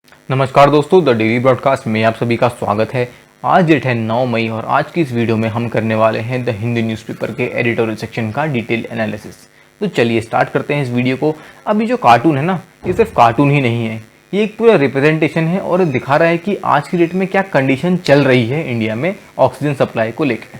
नमस्कार दोस्तों, the daily broadcast में आप सभी का स्वागत है। आज डेट है 9 मई और आज की इस वीडियो में हम करने वाले हैं द हिंदू न्यूज़पेपर के एडिटोरियल सेक्शन का डिटेल एनालिसिस। तो चलिए स्टार्ट करते हैं इस वीडियो को। अभी जो कार्टून है ना, ये सिर्फ कार्टून ही नहीं है, ये एक पूरा रिप्रेजेंटेशन है और दिखा रहा है कि आज की डेट में क्या कंडीशन चल रही है इंडिया में ऑक्सीजन सप्लाई को लेकर।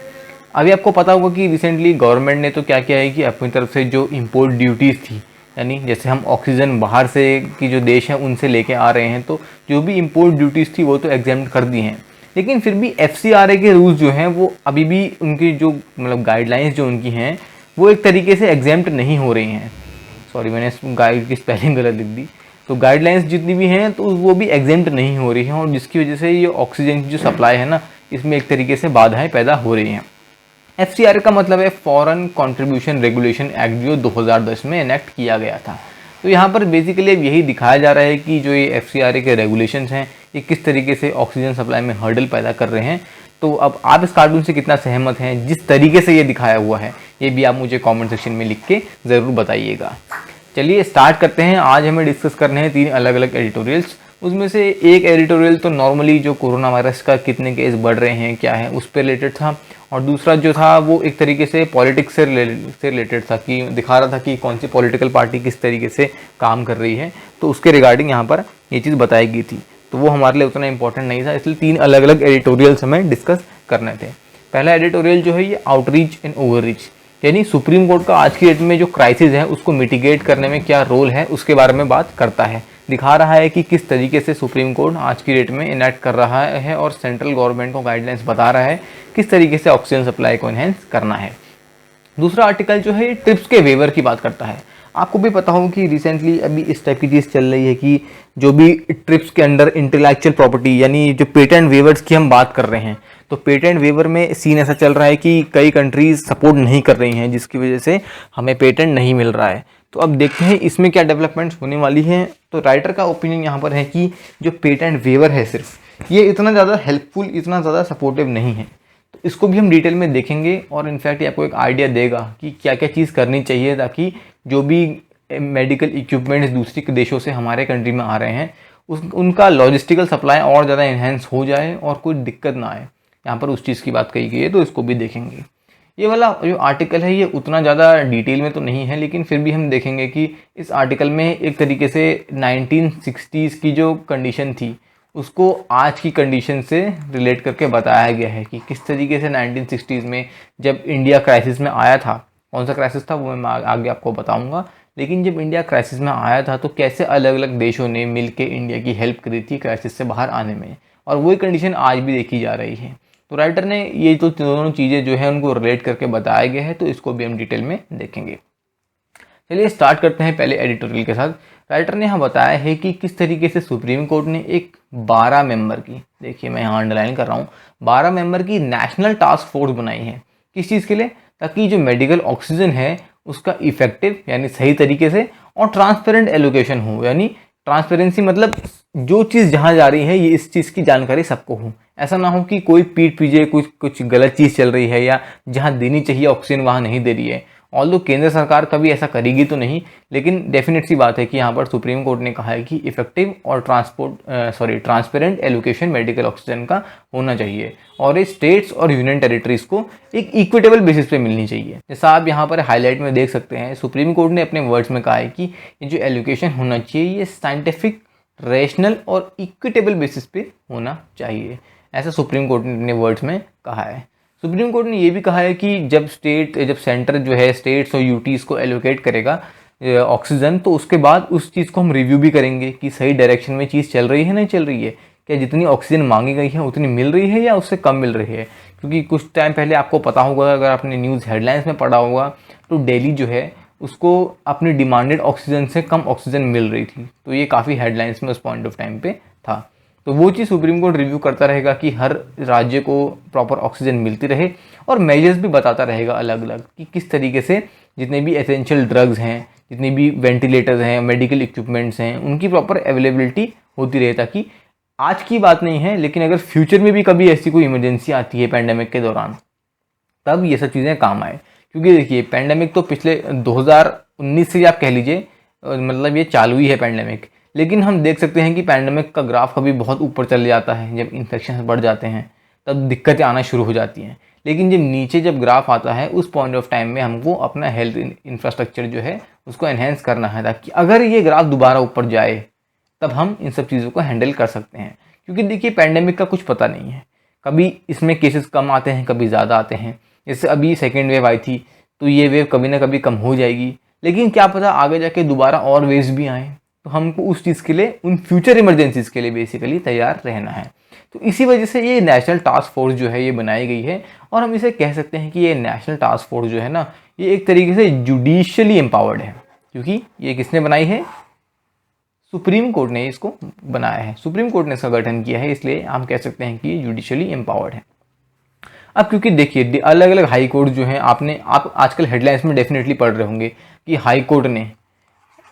अभी आपको पता होगा कि रिसेंटली गवर्नमेंट ने तो क्या किया है कि अपनी तरफ से जो इम्पोर्ट ड्यूटीज़ थी, यानी जैसे हम ऑक्सीजन बाहर से की जो देश हैं उनसे लेके आ रहे हैं, तो जो भी इम्पोर्ट ड्यूटीज़ थी वो तो एग्जेम्प्ट कर दी हैं। लेकिन फिर भी FCRA के रूल्स जो हैं वो अभी भी उनकी जो मतलब गाइडलाइंस जो उनकी हैं वो एक तरीके से एग्जेम्प्ट नहीं हो रही हैं। सॉरी, मैंने गाइड की स्पेलिंग गलत लिख दी। तो गाइडलाइंस जितनी भी हैं तो वो भी एग्जेम्प्ट नहीं हो रही हैं और जिसकी वजह से ये ऑक्सीजन की जो सप्लाई है ना, इसमें एक तरीके से बाधाएँ पैदा हो रही हैं। FCRA का मतलब है फॉरेन कंट्रीब्यूशन रेगुलेशन एक्ट, जो 2010 में एनेक्ट किया गया था। तो यहाँ पर बेसिकली अब यही दिखाया जा रहा है कि जो ये FCRA के रेगुलेशंस हैं ये किस तरीके से ऑक्सीजन सप्लाई में हर्डल पैदा कर रहे हैं। तो अब आप इस कार्टून से कितना सहमत हैं, जिस तरीके से ये दिखाया हुआ है, ये भी आप मुझे कॉमेंट सेक्शन में लिख के ज़रूर बताइएगा। चलिए स्टार्ट करते हैं। आज हमें डिस्कस करने हैं 3 अलग अलग एडिटोरियल्स। उसमें से एक एडिटोरियल तो नॉर्मली जो कोरोना वायरस का कितने केस बढ़ रहे हैं, क्या है, उस पर रिलेटेड था, और दूसरा जो था वो एक तरीके से पॉलिटिक्स से रिलेटेड था, कि दिखा रहा था कि कौन सी पॉलिटिकल पार्टी किस तरीके से काम कर रही है, तो उसके रिगार्डिंग यहाँ पर ये चीज़ बताई गई थी। तो वो हमारे लिए उतना इंपॉर्टेंट नहीं था, इसलिए 3 अलग अलग एडिटोरियल्स हमें डिस्कस करने थे। पहला एडिटोरियल जो है ये आउटरीच एंड ओवररीच, यानी सुप्रीम कोर्ट का आज की डेट में जो क्राइसिस है उसको मिटिगेट करने में क्या रोल है उसके बारे में बात करता है। दिखा रहा है कि किस तरीके से सुप्रीम कोर्ट आज की डेट में इनेक्ट कर रहा है और सेंट्रल गवर्नमेंट को गाइडलाइंस बता रहा है किस तरीके से ऑक्सीजन सप्लाई को एनहेंस करना है। दूसरा आर्टिकल जो है ये ट्रिप्स के वेवर की बात करता है। आपको भी पता हो कि रिसेंटली अभी इस टाइप की चीज़ चल रही है कि जो भी ट्रिप्स के अंडर इंटेलेक्चुअल प्रॉपर्टी यानी जो पेटेंट वेवर्स की हम बात कर रहे हैं, तो पेटेंट वेवर में सीन ऐसा चल रहा है कि कई कंट्रीज सपोर्ट नहीं कर रही हैं, जिसकी वजह से हमें पेटेंट नहीं मिल रहा है। तो अब देखते हैं इसमें क्या डेवलपमेंट्स होने वाली हैं। तो राइटर का ओपिनियन यहाँ पर है कि जो पेटेंट वेवर है सिर्फ ये इतना ज़्यादा हेल्पफुल, इतना ज़्यादा सपोर्टिव नहीं है। तो इसको भी हम डिटेल में देखेंगे और इनफैक्ट ये आपको एक आइडिया देगा कि क्या क्या चीज़ करनी चाहिए ताकि जो भी मेडिकल इक्विपमेंट्स दूसरी देशों से हमारे कंट्री में आ रहे हैं उनका लॉजिस्टिकल सप्लाई और ज़्यादा इन्हेंस हो जाए और कोई दिक्कत ना आए। यहाँ पर उस चीज़ की बात कही गई है, तो इसको भी देखेंगे। ये वाला जो आर्टिकल है ये उतना ज़्यादा डिटेल में तो नहीं है, लेकिन फिर भी हम देखेंगे कि इस आर्टिकल में एक तरीके से 1960s की जो कंडीशन थी उसको आज की कंडीशन से रिलेट करके बताया गया है कि किस तरीके से 1960s में जब इंडिया क्राइसिस में आया था, कौन सा क्राइसिस था वो मैं आगे आपको बताऊंगा, लेकिन जब इंडिया क्राइसिस में आया था तो कैसे अलग अलग देशों ने मिलकर इंडिया की हेल्प करी थी क्राइसिस से बाहर आने में, और वही कंडीशन आज भी देखी जा रही है। तो राइटर ने ये तो दोनों चीज़ें जो है उनको रिलेट करके बताया गया है, तो इसको भी हम डिटेल में देखेंगे। चलिए स्टार्ट करते हैं पहले एडिटोरियल के साथ। राइटर ने यहाँ बताया है कि किस तरीके से सुप्रीम कोर्ट ने एक 12 मेंबर की, देखिए मैं यहाँ अंडरलाइन कर रहा हूँ, 12 मेंबर की नेशनल टास्क फोर्स बनाई है। किस चीज़ के लिए? ताकि जो मेडिकल ऑक्सीजन है उसका इफेक्टिव यानी सही तरीके से और ट्रांसपेरेंट एलोकेशन हो, यानी ट्रांसपेरेंसी मतलब जो चीज़ जहाँ जा रही है ये इस चीज़ की जानकारी सबको हो। ऐसा ना हो कि कोई पीठ पीछे कुछ गलत चीज़ चल रही है या जहाँ देनी चाहिए ऑक्सीजन वहाँ नहीं दे रही है। ऑल्दो केंद्र सरकार कभी ऐसा करेगी तो नहीं, लेकिन डेफिनेट सी बात है कि यहाँ पर सुप्रीम कोर्ट ने कहा है कि इफेक्टिव और ट्रांसपेरेंट एलोकेशन मेडिकल ऑक्सीजन का होना चाहिए और ये स्टेट्स और यूनियन टेरिटरीज को एक इक्विटेबल बेसिस पे मिलनी चाहिए। जैसा आप यहाँ पर हाईलाइट में देख सकते हैं, सुप्रीम कोर्ट ने अपने वर्ड्स में कहा है कि ये जो एलोकेशन होना चाहिए ये साइंटिफिक, रेशनल और इक्विटेबल बेसिस पे होना चाहिए, ऐसा सुप्रीम कोर्ट ने अपने वर्ड्स में कहा है। सुप्रीम कोर्ट ने ये भी कहा है कि जब सेंटर जो है स्टेट्स और यूटीज़ को एलोकेट करेगा ऑक्सीजन, तो उसके बाद उस चीज़ को हम रिव्यू भी करेंगे कि सही डायरेक्शन में चीज़ चल रही है नहीं चल रही है, क्या जितनी ऑक्सीजन मांगी गई है उतनी मिल रही है या उससे कम मिल रही है। क्योंकि कुछ टाइम पहले आपको पता होगा, अगर आपने न्यूज़ हेडलाइंस में पढ़ा होगा, तो दिल्ली जो है उसको अपनी डिमांडेड ऑक्सीजन से कम ऑक्सीजन मिल रही थी। तो ये काफ़ी हेडलाइंस में उस पॉइंट ऑफ टाइम पे था। तो वो चीज़ सुप्रीम कोर्ट रिव्यू करता रहेगा कि हर राज्य को प्रॉपर ऑक्सीजन मिलती रहे और मेजर्स भी बताता रहेगा अलग अलग कि किस तरीके से जितने भी एसेंशियल ड्रग्स हैं, जितने भी वेंटिलेटर्स हैं, मेडिकल इक्विपमेंट्स हैं, उनकी प्रॉपर अवेलेबिलिटी होती रहे, ताकि आज की बात नहीं है लेकिन अगर फ्यूचर में भी कभी ऐसी कोई इमरजेंसी आती है पैंडेमिक के दौरान, तब ये सब चीज़ें काम आए। क्योंकि देखिए पैंडेमिक तो पिछले 2019 से आप कह लीजिए, मतलब ये चालू ही है पैंडेमिक, लेकिन हम देख सकते हैं कि पैंडेमिक का ग्राफ कभी बहुत ऊपर चले जाता है, जब इन्फेक्शन बढ़ जाते हैं तब दिक्कतें आना शुरू हो जाती हैं। लेकिन जब ग्राफ आता है उस पॉइंट ऑफ टाइम में हमको अपना हेल्थ इंफ्रास्ट्रक्चर जो है उसको एनहेंस करना है, ताकि अगर ये ग्राफ दोबारा ऊपर जाए तब हम इन सब चीज़ों को हैंडल कर सकते हैं। क्योंकि देखिए पैंडेमिक का कुछ पता नहीं है, कभी इसमें केसेस कम आते हैं, कभी ज़्यादा आते हैं। जैसे अभी सेकेंड वेव आई थी, तो ये वेव कभी ना कभी कम हो जाएगी, लेकिन क्या पता आगे जाके दोबारा और वेव्स भी आएँ। तो हमको उस चीज़ के लिए, उन फ्यूचर इमरजेंसीज के लिए बेसिकली तैयार रहना है। तो इसी वजह से ये नेशनल टास्क फोर्स जो है ये बनाई गई है, और हम इसे कह सकते हैं कि ये नेशनल टास्क फोर्स जो है ना, ये एक तरीके से जुडिशियली एम्पावर्ड है। क्योंकि ये किसने बनाई है? सुप्रीम कोर्ट ने इसको बनाया है, सुप्रीम कोर्ट ने इसका गठन किया है, इसलिए हम कह सकते हैं कि ये जुडिशियली एम्पावर्ड है। अब क्योंकि देखिए अलग अलग हाई कोर्ट जो हैं, आप आजकल हेडलाइंस में डेफिनेटली पढ़ रहे होंगे कि हाई कोर्ट ने,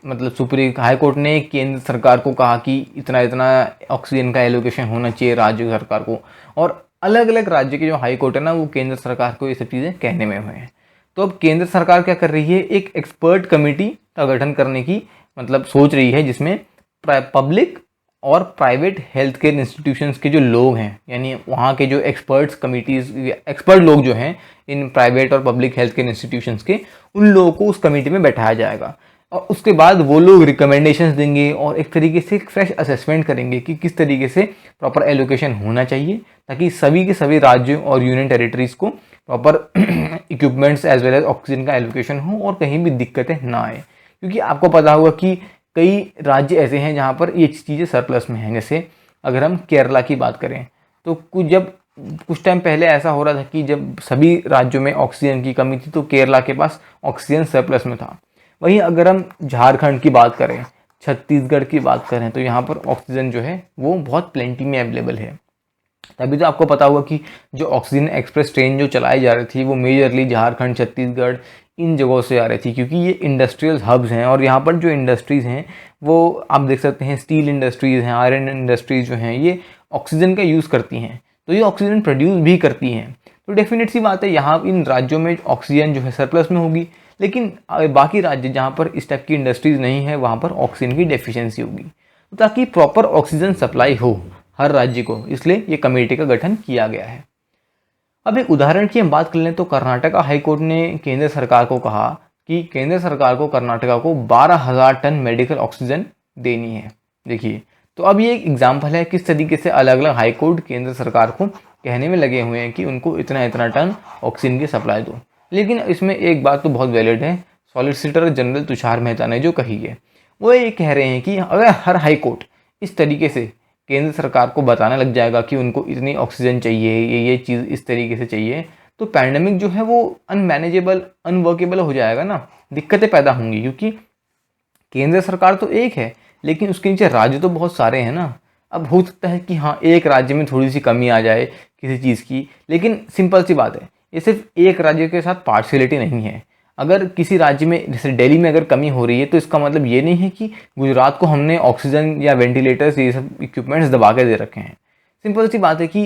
मतलब सुप्रीम हाई कोर्ट ने केंद्र सरकार को कहा कि इतना इतना ऑक्सीजन का एलोकेशन होना चाहिए राज्य सरकार को, और अलग अलग राज्य के जो हाई कोर्ट है ना, वो केंद्र सरकार को ये सब चीज़ें कहने में हुए हैं। तो अब केंद्र सरकार क्या कर रही है, एक एक्सपर्ट कमेटी का गठन करने की मतलब सोच रही है, जिसमें पब्लिक और प्राइवेट हेल्थ केयर इंस्टीट्यूशंस के जो लोग हैं, यानी वहाँ के जो एक्सपर्ट लोग जो हैं इन प्राइवेट और पब्लिक हेल्थ केयर इंस्टीट्यूशंस के, उन लोगों को उस कमेटी में बैठाया जाएगा। और उसके बाद वो लोग रिकमेंडेशंस देंगे और एक तरीके से फ्रेश असेसमेंट करेंगे कि किस तरीके से प्रॉपर एलोकेशन होना चाहिए, ताकि सभी के सभी राज्यों और यूनियन टेरिटरीज़ को proper equipments as well as oxygen का एलोकेशन हो और कहीं भी दिक्कतें ना आए। क्योंकि आपको पता होगा कि कई राज्य ऐसे हैं जहाँ पर ये चीज़ें सरप्लस में हैं। जैसे अगर हम केरला की बात करें, तो कुछ टाइम पहले ऐसा हो रहा था कि जब सभी राज्यों में ऑक्सीजन की कमी थी, तो केरला के पास ऑक्सीजन सरप्लस में था। वहीं अगर हम झारखंड की बात करें, छत्तीसगढ़ की बात करें, तो यहाँ पर ऑक्सीजन जो है वो बहुत प्लेंटी में अवेलेबल है। तभी तो आपको पता होगा कि जो ऑक्सीजन एक्सप्रेस ट्रेन जो चलाई जा रही थी, वो मेजरली झारखंड, छत्तीसगढ़, इन जगहों से आ रही थी, क्योंकि ये इंडस्ट्रियल हब्स हैं। और यहाँ पर जो इंडस्ट्रीज़ हैं वो आप देख सकते हैं, स्टील इंडस्ट्रीज़ हैं, आयरन इंडस्ट्रीज़ जो हैं, ये ऑक्सीजन का यूज़ करती हैं, तो ये ऑक्सीजन प्रोड्यूस भी करती हैं। तो डेफिनेट सी बात है, यहाँ इन राज्यों में ऑक्सीजन जो है सरप्लस में होगी, लेकिन बाकी राज्य जहाँ पर इस टाइप की इंडस्ट्रीज़ नहीं है, वहाँ पर ऑक्सीजन की डेफिशिएंसी होगी। तो ताकि प्रॉपर ऑक्सीजन सप्लाई हो हर राज्य को, इसलिए ये कमेटी का गठन किया गया है। अब एक उदाहरण की हम बात कर लें, तो कर्नाटका हाईकोर्ट ने केंद्र सरकार को कहा कि केंद्र सरकार को कर्नाटका को 12,000 टन मेडिकल ऑक्सीजन देनी है। देखिए, तो अब ये एक एग्जाम्पल है किस तरीके से अलग अलग हाई कोर्ट केंद्र सरकार को कहने में लगे हुए हैं कि उनको इतना इतना टन ऑक्सीजन की सप्लाई दो। लेकिन इसमें एक बात तो बहुत वैलिड है, सॉलिसिटर जनरल तुषार मेहता ने जो कही है, वो ये कह रहे हैं कि अगर हर हाई कोर्ट इस तरीके से केंद्र सरकार को बताने लग जाएगा कि उनको इतनी ऑक्सीजन चाहिए, ये चीज़ इस तरीके से चाहिए, तो पैंडेमिक जो है वो अनमैनेजेबल, अनवर्केबल हो जाएगा ना, दिक्कतें पैदा होंगी। क्योंकि केंद्र सरकार तो एक है, लेकिन उसके नीचे राज्य तो बहुत सारे हैं ना। अब हो सकता है कि हाँ, एक राज्य में थोड़ी सी कमी आ जाए किसी चीज़ की, लेकिन सिंपल सी बात है, ये सिर्फ एक राज्य के साथ पार्शियलिटी नहीं है। अगर किसी राज्य में, जैसे दिल्ली में अगर कमी हो रही है, तो इसका मतलब ये नहीं है कि गुजरात को हमने ऑक्सीजन या वेंटिलेटर्स ये सब इक्विपमेंट्स दबा के दे रखे हैं। सिंपल सी बात है कि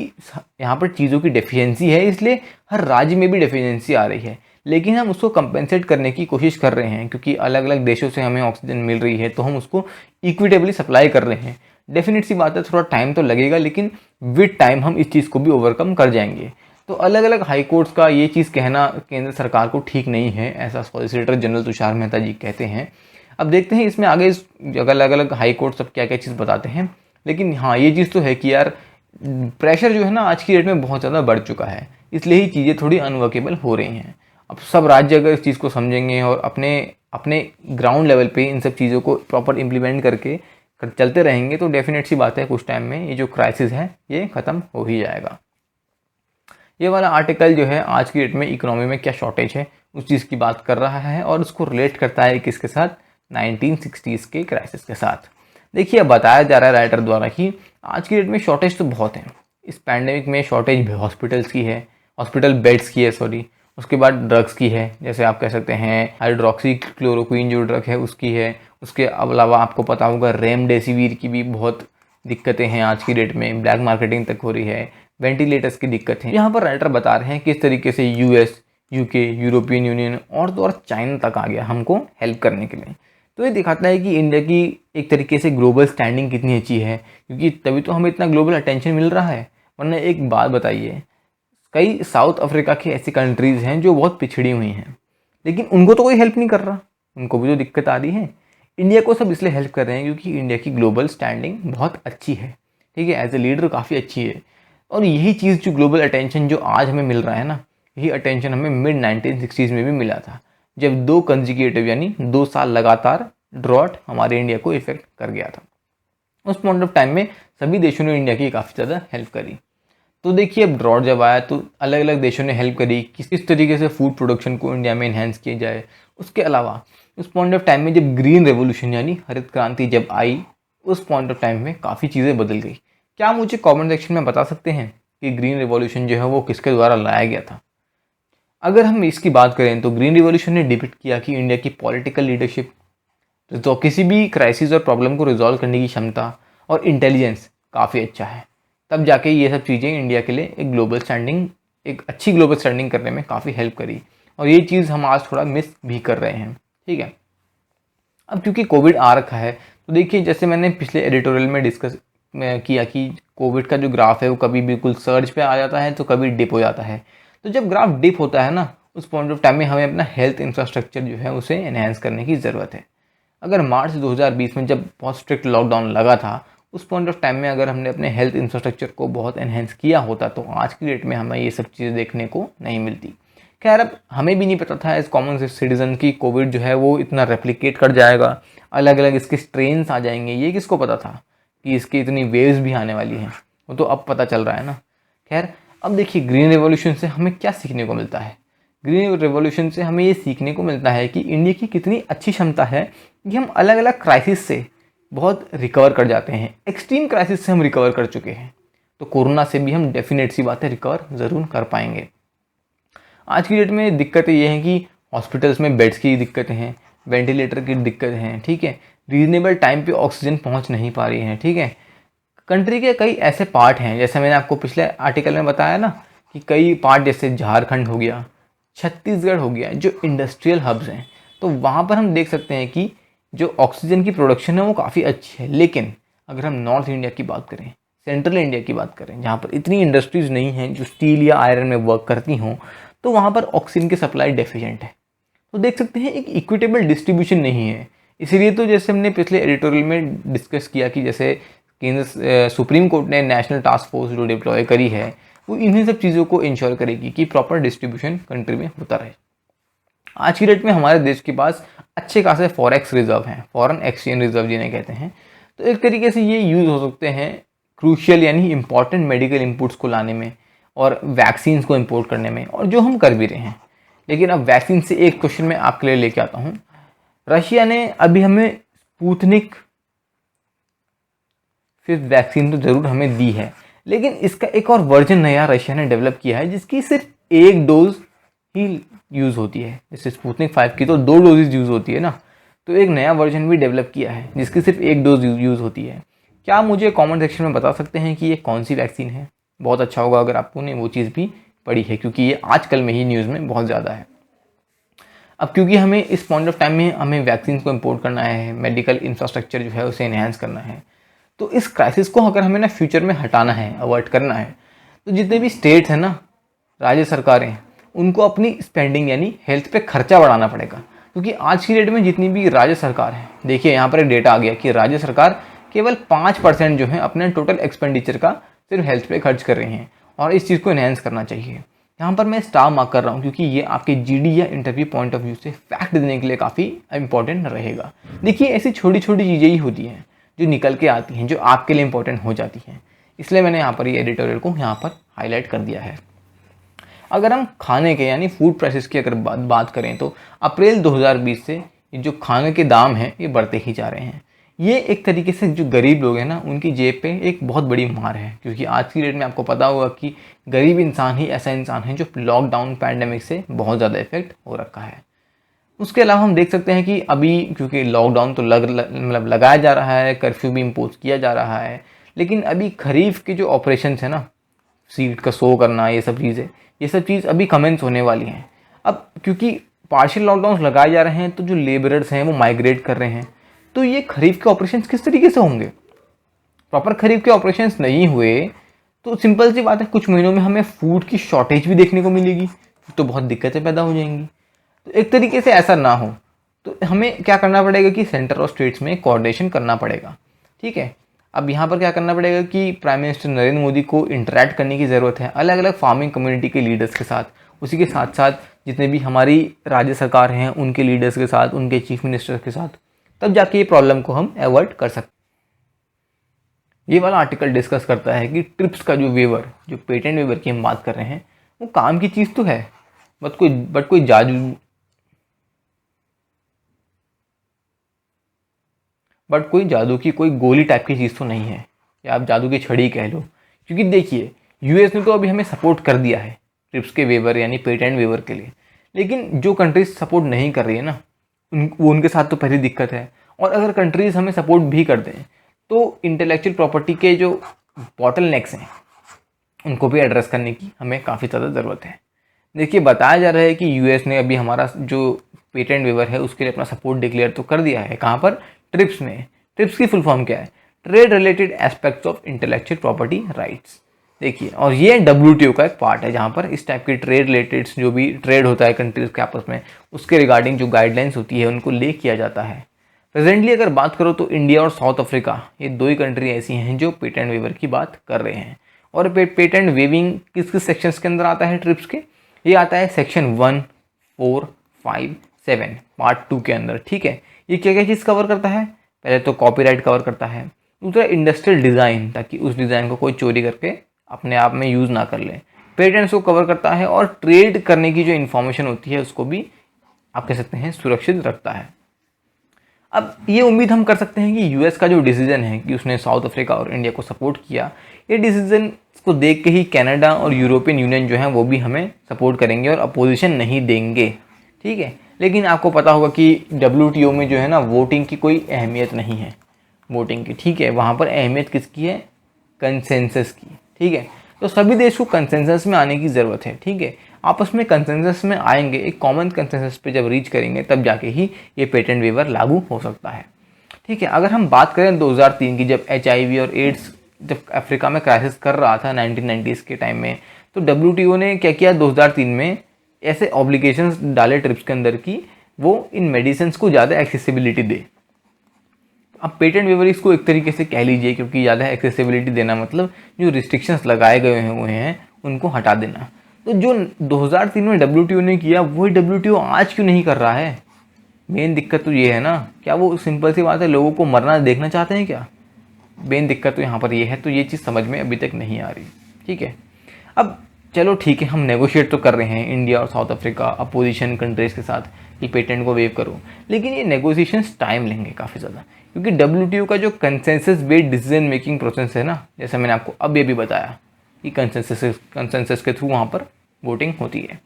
यहाँ पर चीज़ों की डेफिशिएंसी है, इसलिए हर राज्य में भी डेफिशिएंसी आ रही है, लेकिन हम उसको कंपेंसेट करने की कोशिश कर रहे हैं। क्योंकि अलग अलग देशों से हमें ऑक्सीजन मिल रही है, तो हम उसको इक्विटेबली सप्लाई कर रहे हैं। डेफिनेट सी बात है, थोड़ा टाइम तो लगेगा, लेकिन विद टाइम हम इस चीज़ को भी ओवरकम कर जाएंगे। तो अलग अलग हाई कोर्ट्स का ये चीज़ कहना केंद्र सरकार को ठीक नहीं है, ऐसा सॉलिसिटर जनरल तुषार मेहता जी कहते हैं। अब देखते हैं इसमें आगे अलग अलग हाई कोर्ट सब क्या क्या चीज़ बताते हैं। लेकिन हाँ, ये चीज़ तो है कि यार प्रेशर जो है ना आज की डेट में बहुत ज़्यादा बढ़ चुका है, इसलिए ही चीज़ें थोड़ी अनवर्केबल हो रही हैं। अब सब राज्य अगर इस चीज़ को समझेंगे और अपने ग्राउंड लेवल पे इन सब चीज़ों को प्रॉपर इम्प्लीमेंट करके चलते रहेंगे, तो डेफिनेट सी बात है कुछ टाइम में ये जो क्राइसिस है ये ख़त्म हो ही जाएगा। ये वाला आर्टिकल जो है आज की डेट में इकोनॉमी में क्या शॉर्टेज है उस चीज़ की बात कर रहा है, और उसको रिलेट करता है किसके साथ, 1960s के क्राइसिस के साथ। देखिए, अब बताया जा रहा है राइटर द्वारा कि आज की डेट में शॉर्टेज तो बहुत है। इस पैंडेमिक में शॉर्टेज हॉस्पिटल्स की है, हॉस्पिटल बेड्स की है, सॉरी, उसके बाद ड्रग्स की है, जैसे आप कह सकते हैं हाइड्रोक्सी क्लोरोक्विन जो ड्रग है उसकी है। उसके अलावा आपको पता होगा रेमडेसिविर की भी बहुत दिक्कतें हैं आज की डेट में, ब्लैक मार्केटिंग तक हो रही है, वेंटिलेटर्स की दिक्कत है। यहाँ पर राइटर बता रहे हैं किस तरीके से यूएस, यूके, यूरोपियन यूनियन और तो और चाइना तक आ गया हमको हेल्प करने के लिए। तो ये दिखाता है कि इंडिया की एक तरीके से ग्लोबल स्टैंडिंग कितनी अच्छी है, क्योंकि तभी तो हमें इतना ग्लोबल अटेंशन मिल रहा है। वरना एक बात बताइए, कई साउथ अफ्रीका की ऐसी कंट्रीज़ हैं जो बहुत पिछड़ी हुई हैं, लेकिन उनको तो कोई हेल्प नहीं कर रहा, उनको भी तो दिक्कत आ रही है। इंडिया को सब इसलिए हेल्प कर रहे हैं क्योंकि इंडिया की ग्लोबल स्टैंडिंग बहुत अच्छी है, ठीक है, एज ए लीडर काफ़ी अच्छी है। और यही चीज़ जो ग्लोबल अटेंशन जो आज हमें मिल रहा है ना, यही अटेंशन हमें मिड 1960s में भी मिला था, जब 2 कंजिक्यूटिव यानी 2 साल लगातार ड्रॉट हमारे इंडिया को इफेक्ट कर गया था। उस पॉइंट ऑफ टाइम में सभी देशों ने इंडिया की काफ़ी ज़्यादा हेल्प करी। तो देखिए, अब ड्रॉट जब आया तो अलग अलग देशों ने हेल्प करी कि किस तरीके से फूड प्रोडक्शन को इंडिया में इन्हेंस किया जाए। उसके अलावा उस पॉइंट ऑफ टाइम में जब ग्रीन रेवोल्यूशन यानी हरित क्रांति जब आई, उस पॉइंट ऑफ टाइम में काफ़ी चीज़ें बदल गई। क्या मुझे कमेंट सेक्शन में बता सकते हैं कि ग्रीन रेवोल्यूशन जो है वो किसके द्वारा लाया गया था? अगर हम इसकी बात करें तो ग्रीन रिवॉल्यूशन ने डिपिक्ट किया कि इंडिया की पॉलिटिकल लीडरशिप, तो किसी भी क्राइसिस और प्रॉब्लम को रिजॉल्व करने की क्षमता और इंटेलिजेंस काफ़ी अच्छा है। तब जाके ये सब चीज़ें इंडिया के लिए एक अच्छी ग्लोबल स्टैंडिंग करने में काफ़ी हेल्प करी। और ये चीज़ हम आज थोड़ा मिस भी कर रहे हैं, ठीक है। अब क्योंकि कोविड आ रखा है, तो देखिए, जैसे मैंने पिछले एडिटोरियल में डिस्कस किया कि कोविड का जो ग्राफ है वो कभी बिल्कुल सर्ज पे आ जाता है तो कभी डिप हो जाता है। तो जब ग्राफ डिप होता है ना, उस पॉइंट ऑफ टाइम में हमें अपना हेल्थ इंफ्रास्ट्रक्चर जो है उसे एनहेंस करने की ज़रूरत है। अगर मार्च 2020 में जब बहुत स्ट्रिक्ट लॉकडाउन लगा था, उस पॉइंट ऑफ टाइम में अगर हमने अपने हेल्थ इंफ्रास्ट्रक्चर को बहुत एनहेंस किया होता तो आज की डेट में हमें ये सब चीज़ें देखने को नहीं मिलती। खैर, अब हमें भी नहीं पता था एज कॉमन सिटीजन की कोविड जो है वो इतना रेप्लिकेट कर जाएगा, अलग अलग इसके स्ट्रेन्स आ जाएंगे, ये किसको पता था कि इसकी इतनी वेव्स भी आने वाली हैं। वो तो अब पता चल रहा है ना। खैर, अब देखिए, ग्रीन रेवोल्यूशन से हमें क्या सीखने को मिलता है? ग्रीन रेवोल्यूशन से हमें ये सीखने को मिलता है कि इंडिया की कितनी अच्छी क्षमता है कि हम अलग अलग क्राइसिस से बहुत रिकवर कर जाते हैं। एक्सट्रीम क्राइसिस से हम रिकवर कर चुके हैं, तो कोरोना से भी हम डेफिनेट सी बात है रिकवर ज़रूर कर पाएंगे। आज की डेट में दिक्कतें ये हैं कि हॉस्पिटल्स में बेड्स की दिक्कतें हैं, वेंटिलेटर की दिक्कत हैं, ठीक है, रीजनेबल टाइम पे ऑक्सीजन पहुंच नहीं पा रही है, ठीक है। कंट्री के कई ऐसे पार्ट हैं, जैसे मैंने आपको पिछले आर्टिकल में बताया ना, कि कई पार्ट जैसे झारखंड हो गया, छत्तीसगढ़ हो गया, जो इंडस्ट्रियल हब्स हैं, तो वहाँ पर हम देख सकते हैं कि जो ऑक्सीजन की प्रोडक्शन है वो काफ़ी अच्छी है। लेकिन अगर हम नॉर्थ इंडिया की बात करें, सेंट्रल इंडिया की बात करें, जहाँ पर इतनी इंडस्ट्रीज़ नहीं हैं जो स्टील या आयरन में वर्क करती हों, तो वहाँ पर ऑक्सीजन की सप्लाई डेफिशिएंट है। तो देख सकते हैं एक इक्विटेबल डिस्ट्रीब्यूशन नहीं है। इसीलिए तो जैसे हमने पिछले एडिटोरियल में डिस्कस किया कि जैसे केंद्र सुप्रीम कोर्ट ने नेशनल टास्क फोर्स जो डिप्लॉय करी है, वो इन्हीं सब चीज़ों को इंश्योर करेगी कि प्रॉपर डिस्ट्रीब्यूशन कंट्री में होता रहे। आज की डेट में हमारे देश के पास अच्छे खासे फॉरेक्स रिजर्व हैं, फॉरेन एक्सचेंज रिजर्व जिन्हें कहते हैं। तो एक तरीके से ये यूज़ हो सकते हैं क्रूशियल यानी इंपॉर्टेंट मेडिकल इनपुट्स को लाने में और वैक्सीन्स को इम्पोर्ट करने में, और जो हम कर भी रहे हैं। लेकिन अब वैक्सीन से एक क्वेश्चन मैं आपके लिए लेके आता हूँ। रशिया ने अभी हमें स्पुतनिक 5th वैक्सीन तो ज़रूर हमें दी है, लेकिन इसका एक और वर्जन नया रशिया ने डेवलप किया है जिसकी सिर्फ एक डोज ही यूज़ होती है। जैसे स्पुतनिक 5 की तो 2 डोजेज यूज़ होती है ना, तो एक नया वर्जन भी डेवलप किया है जिसकी सिर्फ एक डोज यूज़ होती है। क्या मुझे कमेंट सेक्शन में बता सकते हैं कि ये कौन सी वैक्सीन है? बहुत अच्छा होगा अगर आपको ने वो चीज़ भी पढ़ी है, क्योंकि ये आजकल में ही न्यूज़ में बहुत ज़्यादा है। अब क्योंकि हमें इस पॉइंट ऑफ टाइम में हमें वैक्सीन को इम्पोर्ट करना है, मेडिकल इंफ्रास्ट्रक्चर जो है उसे इन्हेंस करना है, तो इस क्राइसिस को अगर हमें ना फ्यूचर में हटाना है, अवॉइड करना है, तो जितने भी स्टेट हैं ना, राज्य सरकारें, उनको अपनी स्पेंडिंग यानी हेल्थ पे खर्चा बढ़ाना पड़ेगा। क्योंकि आज की डेट में जितनी भी राज्य सरकार है, देखिए यहाँ पर एक डेटा आ गया कि राज्य सरकार केवल 5% जो है अपने टोटल एक्सपेंडिचर का सिर्फ हेल्थ पे खर्च कर रही हैं, और इस चीज़ को इन्हेंस करना चाहिए। यहाँ पर मैं स्टार मार्क कर रहा हूँ क्योंकि ये आपके जीडी या इंटरव्यू पॉइंट ऑफ व्यू से फैक्ट देने के लिए काफ़ी इंपॉर्टेंट रहेगा। देखिए, ऐसी छोटी छोटी चीज़ें ही होती हैं जो निकल के आती हैं, जो आपके लिए इंपॉर्टेंट हो जाती हैं। इसलिए मैंने यहाँ पर ये एडिटोरियल को यहाँ पर हाईलाइट कर दिया है। अगर हम खाने के यानी फूड प्राइसेस की अगर बात करें तो अप्रैल 2020 से जो खाने के दाम हैं ये बढ़ते ही जा रहे हैं। ये एक तरीके से जो गरीब लोग हैं ना, उनकी जेब पे एक बहुत बड़ी मार है, क्योंकि आज की डेट में आपको पता होगा कि गरीब इंसान ही ऐसा इंसान है जो लॉकडाउन पैंडेमिक से बहुत ज़्यादा इफेक्ट हो रखा है। उसके अलावा हम देख सकते हैं कि अभी क्योंकि लॉकडाउन तो मतलब लगाया जा रहा है, कर्फ्यू भी इम्पोज किया जा रहा है, लेकिन अभी खरीफ के जो ऑपरेशन है ना, सीड का सो करना, ये सब चीज़ अभी कमेंस होने वाली हैं। अब क्योंकि पार्शियल लॉकडाउन लगाए जा रहे हैं तो जो लेबरर्स हैं वो माइग्रेट कर रहे हैं, तो ये खरीफ के ऑपरेशंस किस तरीके से होंगे? प्रॉपर खरीफ के ऑपरेशंस नहीं हुए तो सिंपल सी बात है, कुछ महीनों में हमें फूड की शॉर्टेज भी देखने को मिलेगी, तो बहुत दिक्कतें पैदा हो जाएंगी। तो एक तरीके से ऐसा ना हो तो हमें क्या करना पड़ेगा कि सेंटर और स्टेट्स में कोऑर्डिनेशन करना पड़ेगा। ठीक है, अब यहाँ पर क्या करना पड़ेगा कि प्राइम मिनिस्टर नरेंद्र मोदी को इंटरेक्ट करने की ज़रूरत है अलग अलग फार्मिंग कम्युनिटी के लीडर्स के साथ, उसी के साथ साथ जितने भी हमारी राज्य सरकार हैं उनके लीडर्स के साथ, उनके चीफ मिनिस्टर के साथ, तब जाके ये प्रॉब्लम को हम अवॉइड कर सकते हैं। ये वाला आर्टिकल डिस्कस करता है कि ट्रिप्स का जो वेवर, जो पेटेंट वेवर की हम बात कर रहे हैं, वो काम की चीज़ तो है, बट कोई जादू की कोई गोली टाइप की चीज़ तो नहीं है, या आप जादू की छड़ी कह लो। क्योंकि देखिए यूएस ने तो अभी हमें सपोर्ट कर दिया है ट्रिप्स के वेवर यानी पेटेंट वेवर के लिए, लेकिन जो कंट्रीज सपोर्ट नहीं कर रही है ना, वो उनके साथ तो पहली दिक्कत है। और अगर कंट्रीज हमें सपोर्ट भी कर दें तो इंटेलेक्चुअल प्रॉपर्टी के जो बॉटल नेक्स हैं उनको भी एड्रेस करने की हमें काफ़ी ज़्यादा ज़रूरत है। देखिए बताया जा रहा है कि यूएस ने अभी हमारा जो पेटेंट वेवर है उसके लिए अपना सपोर्ट डिक्लेयर तो कर दिया है। कहाँ पर? ट्रिप्स में। ट्रिप्स की फुल फॉर्म क्या है? Trade related aspects of intellectual property rights. देखिए, और ये डब्ल्यूटीओ का एक पार्ट है जहाँ पर इस टाइप के ट्रेड रिलेटेड जो भी ट्रेड होता है कंट्रीज के आपस में, उसके रिगार्डिंग जो गाइडलाइंस होती है उनको ले किया जाता है। प्रेजेंटली अगर बात करो तो इंडिया और साउथ अफ्रीका, ये दो ही कंट्री ऐसी हैं जो पेटेंट वेवर की बात कर रहे हैं। और पेटेंट वेविंग किस किस सेक्शंस के अंदर आता है ट्रिप्स के? ये आता है सेक्शन 1, 4, 5, 7 पार्ट 2 के अंदर। ठीक है, ये क्या क्या चीज़ कवर करता है? पहले तो कॉपीराइट कवर करता है, दूसरा इंडस्ट्रियल डिज़ाइन, ताकि उस डिज़ाइन को कोई चोरी करके अपने आप में यूज़ ना कर ले, पेटेंट्स को कवर करता है, और ट्रेड करने की जो इन्फॉर्मेशन होती है उसको भी आप कह सकते हैं सुरक्षित रखता है। अब ये उम्मीद हम कर सकते हैं कि यूएस का जो डिसीजन है कि उसने साउथ अफ्रीका और इंडिया को सपोर्ट किया, ये डिसीजन को देख के ही कनाडा और यूरोपियन यूनियन जो है वो भी हमें सपोर्ट करेंगे और अपोजिशन नहीं देंगे। ठीक है, लेकिन आपको पता होगा कि डब्ल्यूटीओ में जो है ना, वोटिंग की कोई अहमियत नहीं है वोटिंग की। ठीक है, वहाँ पर अहमियत किसकी है? कंसेंसस की। ठीक है, तो सभी देश को कंसेंसस में आने की ज़रूरत है। ठीक है, आपस में कंसेंसस में आएंगे, एक कॉमन कंसेंसस पे जब रीच करेंगे तब जाके ही ये पेटेंट वेवर लागू हो सकता है। ठीक है, अगर हम बात करें 2003 की, जब HIV और एड्स जब अफ्रीका में क्राइसिस कर रहा था 1990s के टाइम में, तो डब्ल्यूटीओ ने क्या किया 2003 में, ऐसे ऑब्लिगेशंस डाले ट्रिप्स के अंदर की वो इन मेडिसिन को ज़्यादा एक्सेसिबिलिटी दे। अब पेटेंट वेवर इसको एक तरीके से कह लीजिए, क्योंकि ज़्यादा एक्सेसिबिलिटी देना मतलब जो रिस्ट्रिक्शंस लगाए गए हुए हैं उनको हटा देना। तो जो 2003 में डब्ल्यूटीओ ने किया वही डब्ल्यूटीओ आज क्यों नहीं कर रहा है? मेन दिक्कत तो ये है ना, क्या वो सिंपल सी बात है लोगों को मरना देखना चाहते हैं क्या? मेन दिक्कत तो यहाँ पर ये है, तो ये चीज़ समझ में अभी तक नहीं आ रही। ठीक है, अब चलो ठीक है, हम नेगोशिएट तो कर रहे हैं इंडिया और साउथ अफ्रीका अपोजिशन कंट्रीज़ के साथ कि पेटेंट को वेव करो, लेकिन ये नेगोशिएशंस टाइम लेंगे काफ़ी ज़्यादा, क्योंकि डब्ल्यूटीओ का जो consensus based decision making process है ना, जैसे मैंने आपको अब ये भी बताया कि कंसेंसस के थ्रू वहाँ पर वोटिंग होती है।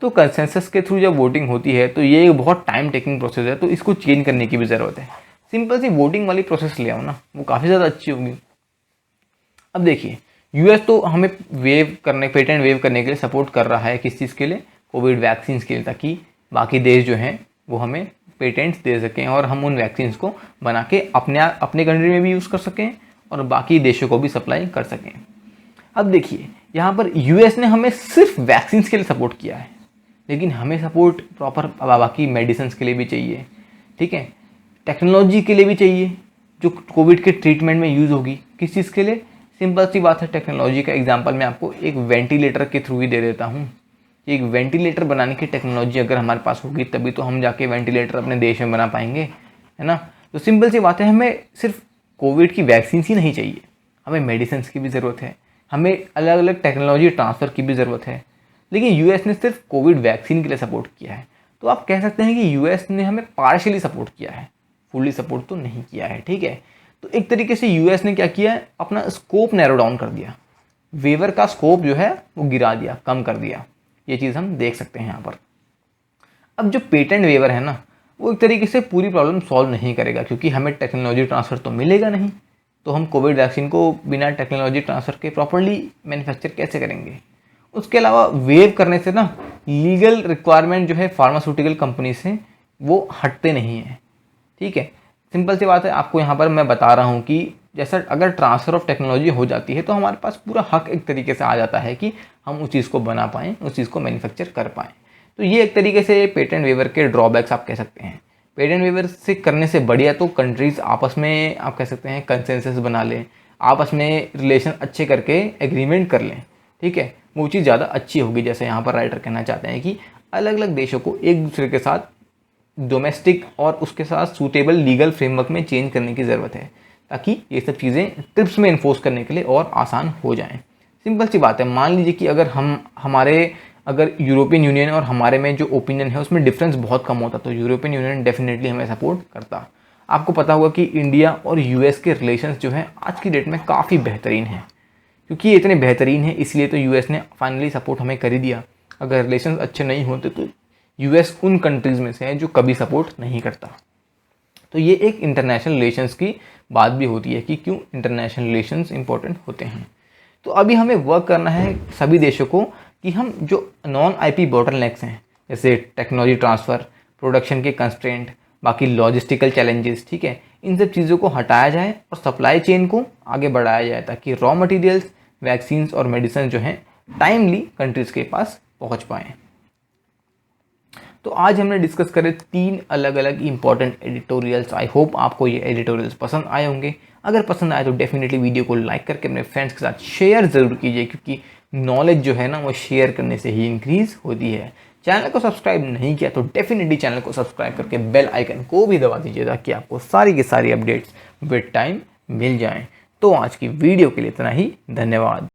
तो कंसेंसस के थ्रू जब वोटिंग होती है तो ये एक बहुत टाइम टेकिंग प्रोसेस है, तो इसको चेंज करने की भी ज़रूरत है। सिंपल सी वोटिंग वाली प्रोसेस ले आओ ना, वो काफ़ी ज़्यादा अच्छी होगी। अब देखिए, यूएस तो हमें पेटेंट वेव करने के लिए सपोर्ट कर रहा है, किस चीज़ के लिए? कोविड वैक्सीन के लिए, ताकि बाकी देश जो हैं वो हमें पेटेंट्स दे सकें और हम उन वैक्सीन को बना के अपने कंट्री में भी यूज़ कर सकें और बाकी देशों को भी सप्लाई कर सकें। अब देखिए, यहाँ पर यूएस ने हमें सिर्फ वैक्सीन के लिए सपोर्ट किया है, लेकिन हमें सपोर्ट प्रॉपर बाकी मेडिसिन के लिए भी चाहिए। ठीक है, टेक्नोलॉजी के लिए भी चाहिए जो कोविड के ट्रीटमेंट में यूज़ होगी। किस चीज़ के लिए? सिंपल सी बात है, टेक्नोलॉजी का एग्जांपल मैं आपको एक वेंटिलेटर के थ्रू ही दे देता हूँ। एक वेंटिलेटर बनाने की टेक्नोलॉजी अगर हमारे पास होगी तभी तो हम जाके वेंटिलेटर अपने देश में बना पाएंगे, है ना। तो सिंपल सी बात है, हमें सिर्फ कोविड की वैक्सीन ही नहीं चाहिए, हमें मेडिसिन की भी ज़रूरत है, हमें अलग अलग टेक्नोलॉजी ट्रांसफ़र की भी ज़रूरत है। लेकिन यूएस ने सिर्फ कोविड वैक्सीन के लिए सपोर्ट किया है, तो आप कह सकते हैं कि यूएस ने हमें पार्शियली सपोर्ट किया है, फुल्ली सपोर्ट तो नहीं किया है। ठीक है, तो एक तरीके से यूएस ने क्या किया है, अपना स्कोप नैरो डाउन कर दिया, वेवर का स्कोप जो है वो गिरा दिया, कम कर दिया। ये चीज़ हम देख सकते हैं यहाँ पर। अब जो पेटेंट वेवर है ना, वो एक तरीके से पूरी प्रॉब्लम सॉल्व नहीं करेगा, क्योंकि हमें टेक्नोलॉजी ट्रांसफ़र तो मिलेगा नहीं, तो हम कोविड वैक्सीन को बिना टेक्नोलॉजी ट्रांसफ़र के प्रॉपर्ली मैन्युफैक्चर कैसे करेंगे? उसके अलावा वेव करने से ना लीगल रिक्वायरमेंट जो है फार्मास्यूटिकल कंपनी से वो हटते नहीं हैं। ठीक है, सिंपल सी बात है, आपको यहाँ पर मैं बता रहा हूँ कि जैसा अगर ट्रांसफ़र ऑफ टेक्नोलॉजी हो जाती है तो हमारे पास पूरा हक एक तरीके से आ जाता है कि हम उस चीज़ को बना पाएँ, उस चीज़ को मैन्युफैक्चर कर पाएँ। तो ये एक तरीके से पेटेंट वेवर के ड्रॉबैक्स आप कह सकते हैं। पेटेंट वेवर से करने से बढ़िया तो कंट्रीज़ आपस में आप कह सकते हैं कंसेंसस बना लें, आपस में रिलेशन अच्छे करके एग्रीमेंट कर लें। ठीक है, वो चीज़ ज़्यादा अच्छी होगी। जैसे यहाँ पर राइटर कहना चाहते हैं कि अलग अलग देशों को एक दूसरे के साथ डोमेस्टिक और उसके साथ सूटेबल लीगल फ्रेमवर्क में चेंज करने की ज़रूरत है, ताकि ये सब चीज़ें ट्रिप्स में इन्फोर्स करने के लिए और आसान हो जाएं। सिंपल सी बात है, मान लीजिए कि अगर अगर यूरोपियन यूनियन और हमारे में जो ओपिनियन है उसमें डिफरेंस बहुत कम होता तो यूरोपियन यूनियन डेफिनेटली हमें सपोर्ट करता। आपको पता होगा कि इंडिया और यूएस के रिलेशंस जो हैं आज की डेट में काफ़ी बेहतरीन हैं। क्योंकि ये इतने बेहतरीन है इसलिए तो यूएस ने फाइनली सपोर्ट हमें कर ही दिया। अगर रिलेशंस अच्छे नहीं होते तो यूएस उन कंट्रीज़ में से है जो कभी सपोर्ट नहीं करता। तो ये एक इंटरनेशनल रिलेशंस की बात भी होती है कि क्यों इंटरनेशनल रिलेशंस इंपॉर्टेंट होते हैं। तो अभी हमें वर्क करना है सभी देशों को कि हम जो नॉन आईपी बॉटलनेक्स हैं, जैसे टेक्नोलॉजी ट्रांसफ़र, प्रोडक्शन के कंस्ट्रेंट, बाकी लॉजिस्टिकल चैलेंजेस, ठीक है, इन सब चीज़ों को हटाया जाए और सप्लाई चेन को आगे बढ़ाया जाए ताकि रॉ मटेरियल्स, वैक्सीन्स और मेडिसिन जो हैं टाइमली कंट्रीज़ के पास पहुंच पाएँ। तो आज हमने डिस्कस करे 3 अलग अलग इंपॉर्टेंट एडिटोरियल्स। आई होप आपको ये एडिटोरियल्स पसंद आए होंगे। अगर पसंद आए तो डेफिनेटली वीडियो को लाइक करके अपने फ्रेंड्स के साथ शेयर ज़रूर कीजिए, क्योंकि नॉलेज जो है ना वो शेयर करने से ही इंक्रीज़ होती है। चैनल को सब्सक्राइब नहीं किया तो डेफिनेटली चैनल को सब्सक्राइब करके बेल आइकन को भी दबा दीजिए ताकि आपको सारी की सारी अपडेट्स विद टाइम मिल जाएँ। तो आज की वीडियो के लिए इतना ही, धन्यवाद।